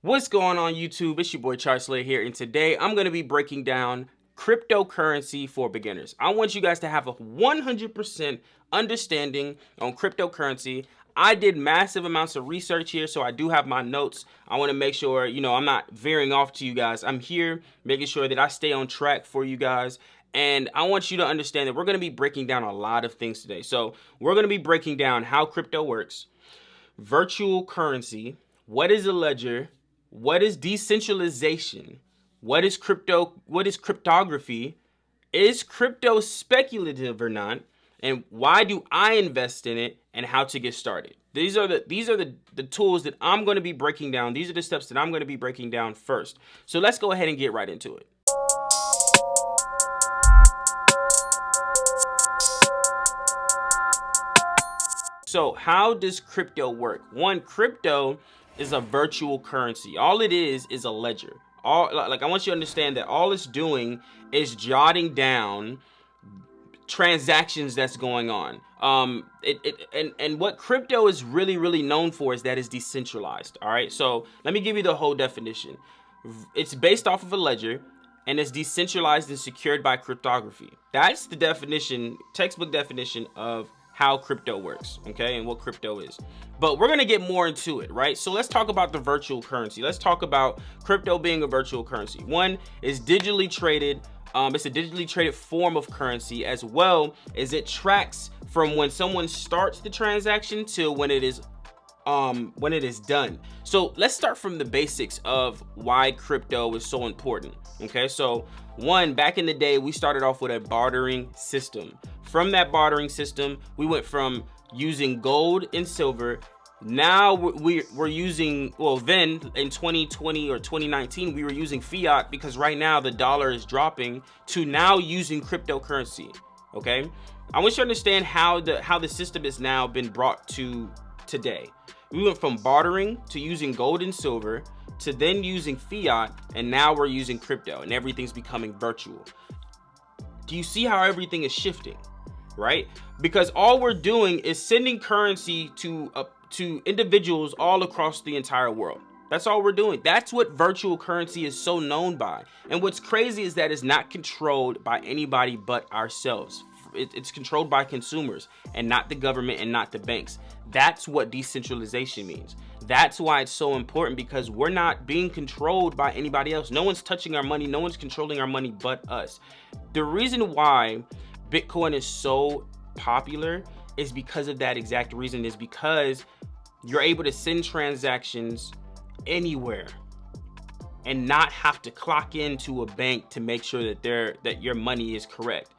What's going on YouTube? It's your boy Charlie here, and today I'm going to be breaking down cryptocurrency for beginners. I want you guys to have a 100% understanding on cryptocurrency. I did massive amounts of research here, so I do have my notes. I want to make sure, I'm not veering off to you guys. I'm here making sure that I stay on track for you guys. And I want you to understand that we're going to be breaking down a lot of things today. So we're going to be breaking down how crypto works, virtual currency, what is a ledger, what is decentralization? What is crypto? What is cryptography? Is crypto speculative or not? And why do I invest in it, and how to get started? These are the tools that I'm going to be breaking down. These are the steps that I'm going to be breaking down first. So let's go ahead and get right into it. So how does crypto work? One, crypto is a virtual currency. All it is a ledger. I want you to understand that all it's doing is jotting down transactions that's going on. And what crypto is really known for is that it's decentralized. All right. So let me give you the whole definition. It's based off of a ledger, and it's decentralized and secured by cryptography. That's the definition, textbook definition of how crypto works, okay, and what crypto is. But we're gonna get more into it, right? So let's talk about the virtual currency. Let's talk about crypto being a virtual currency. One is digitally traded. It's a digitally traded form of currency, as well as it tracks from when someone starts the transaction to when it is done. So let's start from the basics of why crypto is so important. Okay, so one, back in the day, we started off with a bartering system. From that bartering system, we went from using gold and silver. Now we're using, well, then in 2020 or 2019, we were using fiat, because right now the dollar is dropping, to now using cryptocurrency. Okay, I want you to understand how the system has now been brought to today. We went from bartering to using gold and silver to then using fiat, and now we're using crypto, and everything's becoming virtual. Do you see how everything is shifting, right? Because all we're doing is sending currency to individuals all across the entire world. That's all we're doing. That's what virtual currency is so known by. And what's crazy is that it's not controlled by anybody but ourselves. It's controlled by consumers, and not the government and not the banks. That's what decentralization means. That's why it's so important, because we're not being controlled by anybody else. No one's touching our money. No one's controlling our money but us. The reason why Bitcoin is so popular is because of that exact reason, is because you're able to send transactions anywhere and not have to clock into a bank to make sure that your money is correct,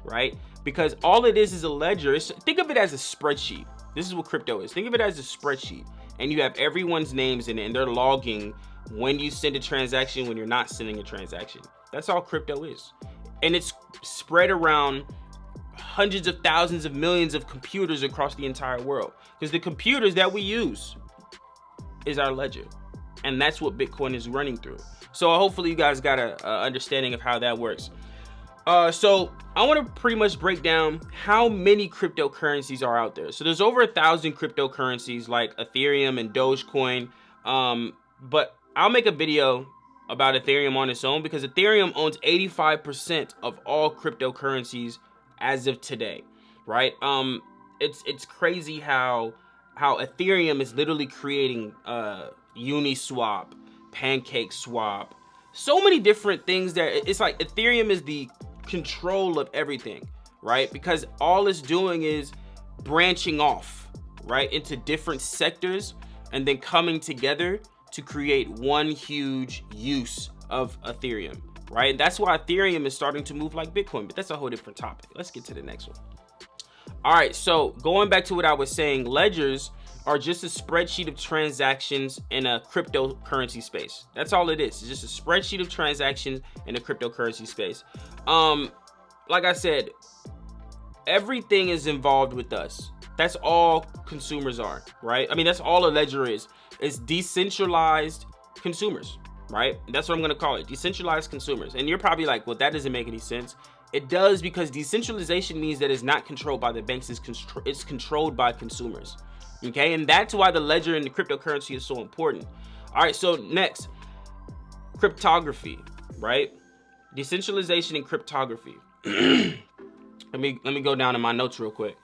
right? Because all it is a ledger. Think of it as a spreadsheet. This is what crypto is. Think of it as a spreadsheet, and you have everyone's names in it, and they're logging when you send a transaction, when you're not sending a transaction. That's all crypto is. And it's spread around hundreds of thousands of millions of computers across the entire world, because the computers that we use is our ledger, and that's what Bitcoin is running through. So hopefully you guys got a understanding of how that works. So I want to pretty much break down how many cryptocurrencies are out there. So there's over 1,000 cryptocurrencies like Ethereum and Dogecoin. But I'll make a video about Ethereum on its own, because Ethereum owns 85% of all cryptocurrencies as of today, right? It's crazy how Ethereum is literally creating Uniswap, PancakeSwap, so many different things that it's like Ethereum is the control of everything, right? Because all it's doing is branching off, right, into different sectors, and then coming together to create one huge use of Ethereum, right? And that's why Ethereum is starting to move like Bitcoin, but that's a whole different topic. Let's get to the next one. All right, so going back to what I was saying, ledgers are just a spreadsheet of transactions in a cryptocurrency space. That's all it is. It's just a spreadsheet of transactions in a cryptocurrency space. Like I said, everything is involved with us. That's all consumers are, right? I mean, that's all a ledger is. It's decentralized consumers, right? That's what I'm gonna call it, decentralized consumers. And you're probably like, well, that doesn't make any sense. It does, because decentralization means that it's not controlled by the banks, it's controlled by consumers. Okay, and that's why the ledger and the cryptocurrency is so important. All right, so next, cryptography, right? Decentralization and cryptography. Let me go down to my notes real quick.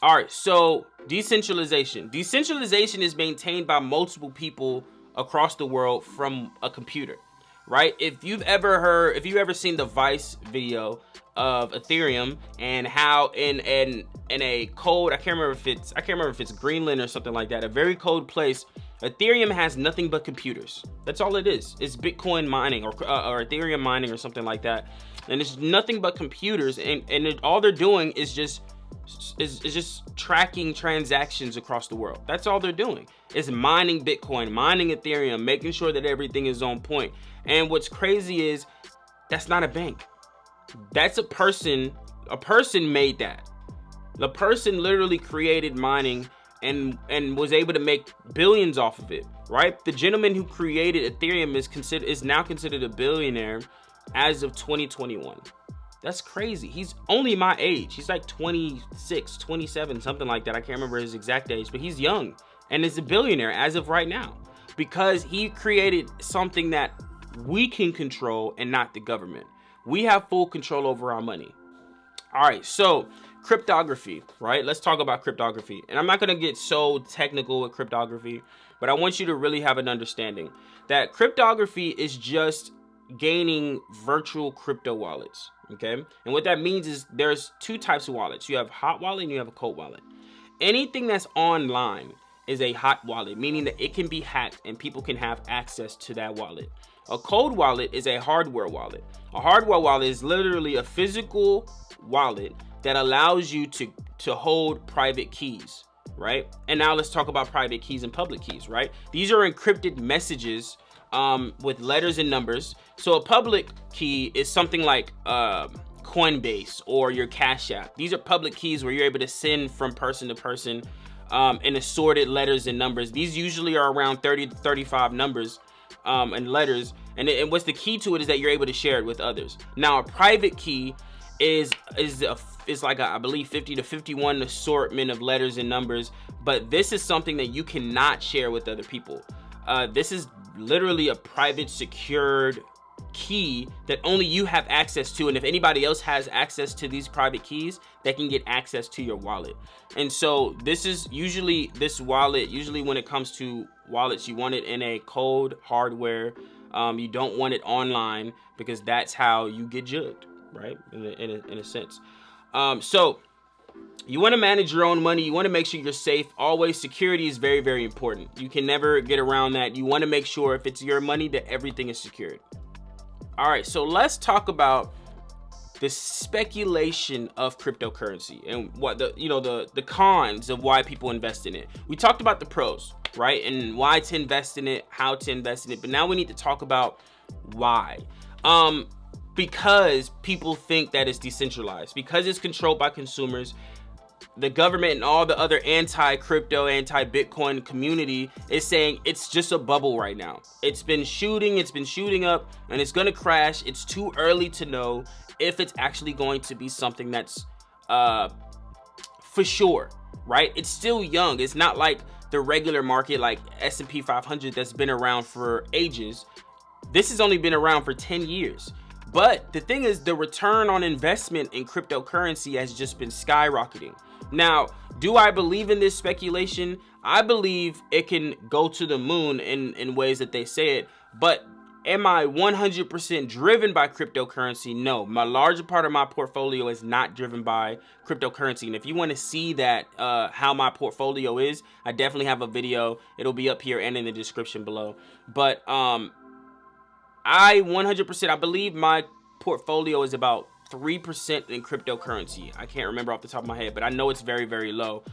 All right, so decentralization. Decentralization is maintained by multiple people across the world from a computer, right? If you've ever seen the Vice video of Ethereum and how in a cold, I can't remember if it's Greenland or something like that, a very cold place, Ethereum has nothing but computers. That's all it is. It's Bitcoin mining or Ethereum mining or something like that, and it's nothing but computers, and all they're doing is just tracking transactions across the world. That's all they're doing, is mining Bitcoin, mining Ethereum, making sure that everything is on point. And what's crazy is that's not a bank. That's a person. A person made that. The person literally created mining and was able to make billions off of it, right? The gentleman who created Ethereum is now considered a billionaire as of 2021. That's crazy. He's only my age. He's like 26, 27, something like that. I can't remember his exact age, but he's young and is a billionaire as of right now because he created something that we can control and not the government. We have full control over our money. All right, so cryptography, right? Let's talk about cryptography. And I'm not going to get so technical with cryptography, but I want you to really have an understanding that cryptography is just gaining virtual crypto wallets, okay? And what that means is there's two types of wallets. You have hot wallet and you have a cold wallet. Anything that's online is a hot wallet, meaning that it can be hacked and people can have access to that wallet. A cold wallet is a hardware wallet. A hardware wallet is literally a physical wallet that allows you to hold private keys, right? And now let's talk about private keys and public keys, right? These are encrypted messages with letters and numbers. So a public key is something like Coinbase or your Cash App. These are public keys where you're able to send from person to person in assorted letters and numbers. These usually are around 30 to 35 numbers and letters. And what's the key to it is that you're able to share it with others. Now, a private key is like I believe 50 to 51 assortment of letters and numbers. But this is something that you cannot share with other people. This is literally a private secured key that only you have access to, and if anybody else has access to these private keys, they can get access to your wallet. And so this wallet usually when it comes to wallets, you want it in a cold hardware. You don't want it online because that's how you get jugged, right? In a sense. So you want to manage your own money. You want to make sure you're safe. Always, security is very, very important. You can never get around that. You want to make sure if it's your money that everything is secured. All right, so let's talk about the speculation of cryptocurrency and what the cons of why people invest in it. We talked about the pros, right? And why to invest in it, how to invest in it. But now we need to talk about why. Because people think that it's decentralized, because it's controlled by consumers. The government and all the other anti-crypto, anti-Bitcoin community is saying it's just a bubble right now. It's been shooting up, and it's gonna crash. It's too early to know if it's actually going to be something that's for sure, right? It's still young. It's not like the regular market like S&P 500 that's been around for ages. This has only been around for 10 years. But the thing is, the return on investment in cryptocurrency has just been skyrocketing. Now, do I believe in this speculation? I believe it can go to the moon in ways that they say it. But am I 100% driven by cryptocurrency? No. My larger part of my portfolio is not driven by cryptocurrency. And if you want to see that, how my portfolio is, I definitely have a video. It'll be up here and in the description below. But I 100%, I believe my portfolio is about 3% in cryptocurrency. I can't remember off the top of my head, but I know it's very, very low.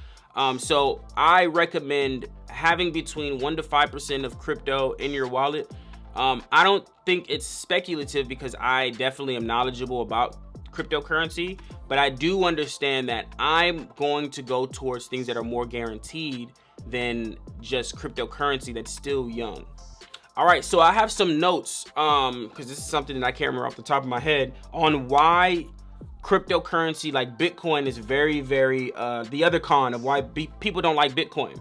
So I recommend having between 1 to 5% of crypto in your wallet. I don't think it's speculative because I definitely am knowledgeable about cryptocurrency, but I do understand that I'm going to go towards things that are more guaranteed than just cryptocurrency that's still young. All right, so I have some notes because this is something that I can't remember off the top of my head on why cryptocurrency like Bitcoin is very, very the other con of why people don't like Bitcoin.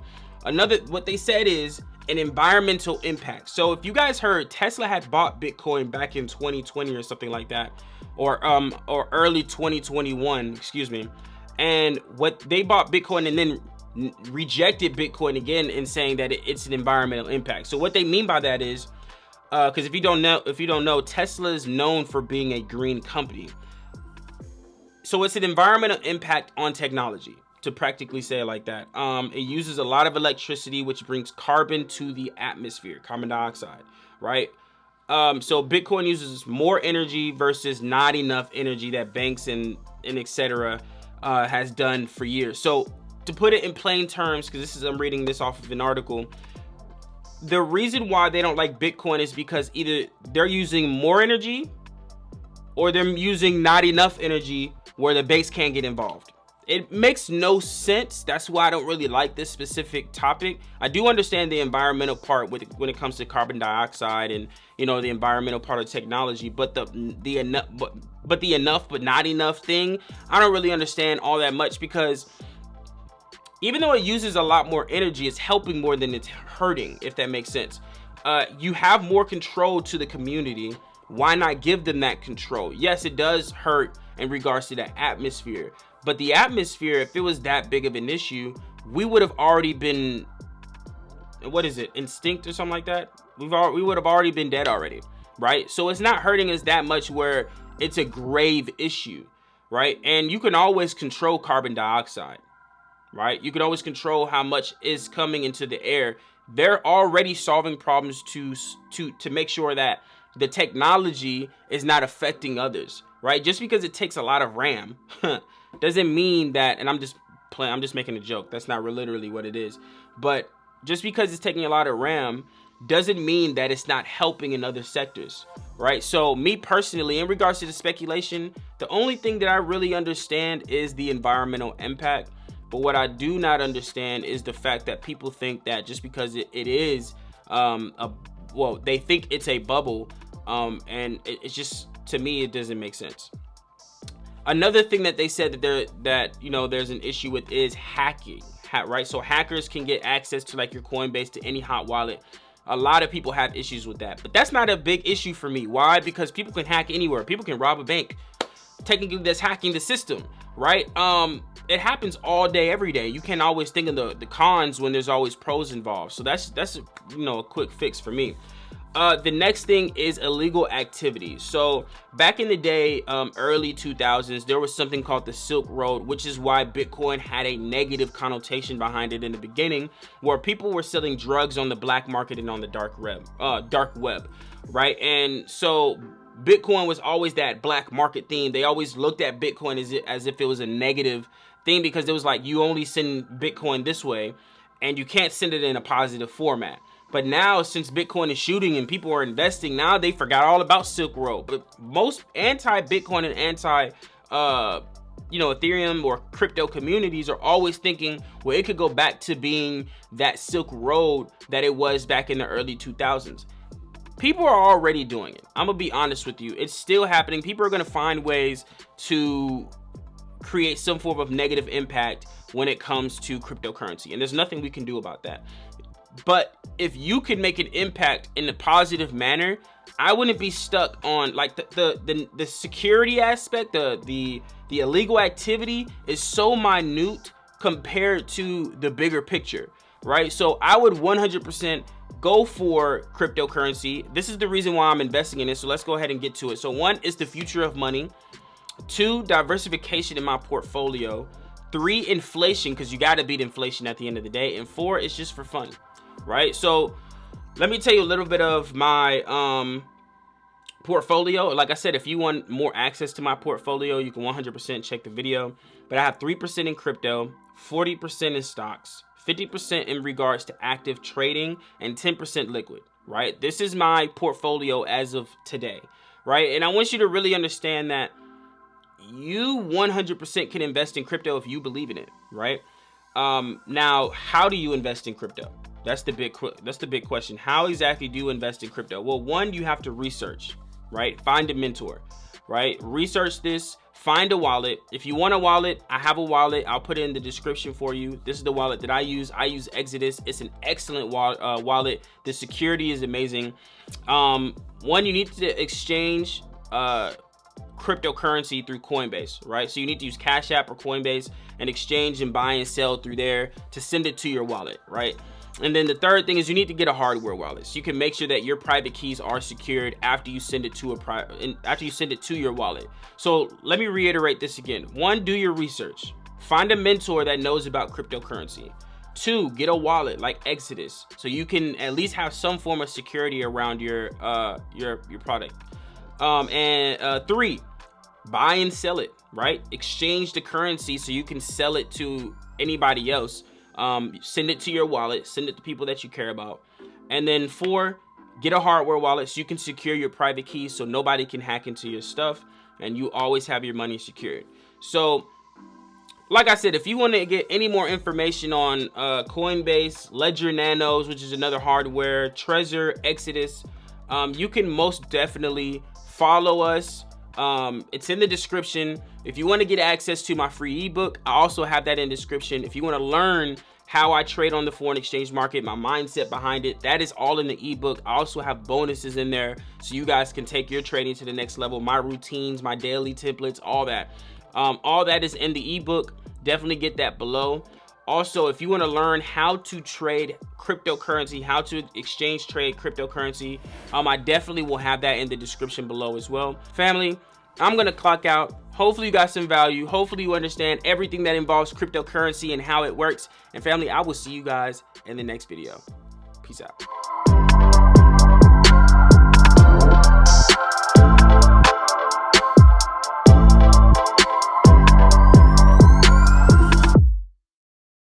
What they said is an environmental impact. So if you guys heard, Tesla had bought Bitcoin back in 2020 or something like that, or early 2021, excuse me. And what they bought Bitcoin and then rejected Bitcoin again in saying that it's an environmental impact. So what they mean by that is, because if you don't know, Tesla is known for being a green company. So it's an environmental impact on technology, to practically say it like that. It uses a lot of electricity, which brings carbon to the atmosphere, carbon dioxide, right? So Bitcoin uses more energy versus not enough energy that banks and etc. Has done for years. So to put it in plain terms, because I'm reading this off of an article, the reason why they don't like Bitcoin is because either they're using more energy or they're using not enough energy where the banks can't get involved. It makes no sense. That's why I don't really like this specific topic. I do understand the environmental part when it comes to carbon dioxide and, you know, the environmental part of technology, but the enough but not enough thing, I don't really understand all that much, because even though it uses a lot more energy, it's helping more than it's hurting, if that makes sense. You have more control to the community. Why not give them that control? Yes, it does hurt in regards to the atmosphere, but the atmosphere, if it was that big of an issue, we would have already been, what is it, extinct or something like that? We would have already been dead already, right? So it's not hurting us that much where it's a grave issue, right? And you can always control carbon dioxide, right? You can always control how much is coming into the air. They're already solving problems to make sure that the technology is not affecting others, right? Just because it takes a lot of RAM doesn't mean that, and I'm just making a joke. That's not literally what it is. But just because it's taking a lot of RAM doesn't mean that it's not helping in other sectors, right? So me personally, in regards to the speculation, the only thing that I really understand is the environmental impact. But what I do not understand is the fact that people think that just because it is they think it's a bubble, and it's just, to me, it doesn't make sense. Another thing that they said that there's an issue with is hacking, right? So hackers can get access to like your Coinbase, to any hot wallet. A lot of people have issues with that, but that's not a big issue for me. Why? Because people can hack anywhere. People can rob a bank. Technically, that's hacking the system, right? It happens all day, every day. You can't always think of the cons when there's always pros involved. So that's a quick fix for me. The next thing is illegal activity. So back in the day, early 2000s, there was something called the Silk Road, which is why Bitcoin had a negative connotation behind it in the beginning, where people were selling drugs on the black market and on the dark web, right? And so Bitcoin was always that black market theme. They always looked at Bitcoin as if it was a negative thing, because it was like, you only send Bitcoin this way and you can't send it in a positive format. But now, since Bitcoin is shooting and people are investing, now they forgot all about Silk Road. But most anti-Bitcoin and Ethereum or crypto communities are always thinking, well, it could go back to being that Silk Road that it was back in the early 2000s. People are already doing it. I'm gonna be honest with you. It's still happening. People are gonna find ways to create some form of negative impact when it comes to cryptocurrency. And there's nothing we can do about that. But if you can make an impact in a positive manner, I wouldn't be stuck on like the security aspect. The illegal activity is so minute compared to the bigger picture, right? So I would 100% go for cryptocurrency. This is the reason why I'm investing in it. So let's go ahead and get to it. So 1 is the future of money. 2, diversification in my portfolio. 3, inflation, because you got to beat inflation at the end of the day. And 4, it's just for fun, right? So let me tell you a little bit of my portfolio. Like I said, if you want more access to my portfolio, you can 100% check the video. But I have 3% in crypto, 40% in stocks, 50% in regards to active trading, and 10% liquid, right? This is my portfolio as of today, right? And I want you to really understand that you 100% can invest in crypto if you believe in it, right? Now, how do you invest in crypto? That's the big question. How exactly do you invest in crypto? Well, 1, you have to research, right? Find a mentor, right? Research this, find a wallet. If you want a wallet, I have a wallet. I'll put it in the description for you. This is the wallet that I use. I use Exodus. It's an excellent wallet. The security is amazing. One, you need to exchange cryptocurrency through Coinbase, right? So you need to use Cash App or Coinbase and exchange and buy and sell through there to send it to your wallet, right? And then the third thing is you need to get a hardware wallet so you can make sure that your private keys are secured after you send it to your wallet. So let me reiterate this again. One, do your research. Find a mentor that knows about cryptocurrency. Two, get a wallet like Exodus so you can at least have some form of security around your product. Three, buy and sell it, right? Exchange the currency so you can sell it to anybody else. Send it to your wallet, send it to people that you care about. And then four, get a hardware wallet so you can secure your private keys so nobody can hack into your stuff and you always have your money secured. So like I said, if you want to get any more information on Coinbase, Ledger Nanos, which is another hardware, Trezor, Exodus, you can most definitely follow us. It's in the description. If you want to get access to my free ebook, I also have that in the description. If you want to learn how I trade on the foreign exchange market, my mindset behind it, that is all in the ebook. I also have bonuses in there so you guys can take your trading to the next level. My routines, my daily templates, all that is in the ebook. Definitely get that below. Also, if you want to learn how to trade cryptocurrency, how to exchange trade cryptocurrency, I definitely will have that in the description below as well. Family, I'm going to clock out. Hopefully you got some value. Hopefully you understand everything that involves cryptocurrency and how it works. And family, I will see you guys in the next video. Peace out.